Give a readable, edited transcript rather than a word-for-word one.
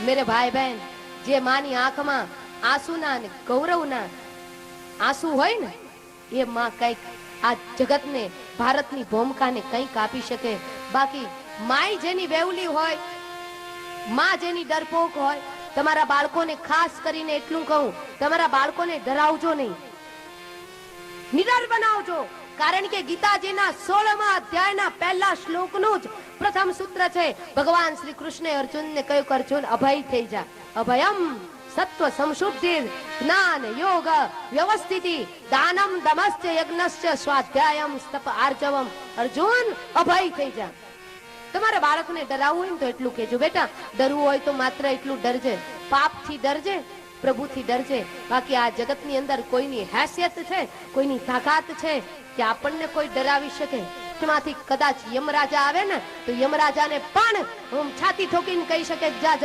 मेरे भाई बहन, जे मानी आंखમાં આંસુના ને ગૌરવના આંસુ હોય ને, એ માં કઈક આ જગતને, ભારતની ભૂમિકાને કંઈક આપી શકે. બાકી માય જેની વેવલી હોય, માં જેની ડરપોક હોય, તમારા બાળકોને ખાસ કરીને એટલું કહું, તમારા બાળકોને ડરાવજો નહીં, નિડર બનાવજો. કારણ કે ગીતાજીના 16મા અધ્યાયના પહેલા શ્લોકનું જ પ્રથમ સૂત્ર છે. ભગવાન શ્રી કૃષ્ણે અર્જુનને કહ્યું કે અર્જુન અભય થઈ જા. અભયમ સત્વ સંશુદ્ધિ જ્ઞાન યોગ વ્યવસ્થિતિ દાનમ દમશ્ચ યજ્ઞશ્ચ સ્વાધ્યાયમ સ્તપ આર્જવમ. અર્જુન અભય થઈ જા. તમારા બાળકને ડરાવવું હોય ને તો એટલું કહેજો, બેટા ડરવું હોય તો માત્ર એટલું ડરજે, પાપથી ડરજે, પ્રભુથી ડરજે. બાકી આ જગતની અંદર કોઈની હેસિયત છે, કોઈની તાકાત છે કે આપણને કોઈ ડરાવી શકે? એમાંથી કદાચ યમરાજા આવે ને તો યમરાજાને પણ છાતી ઠોકીને કહી શકે જા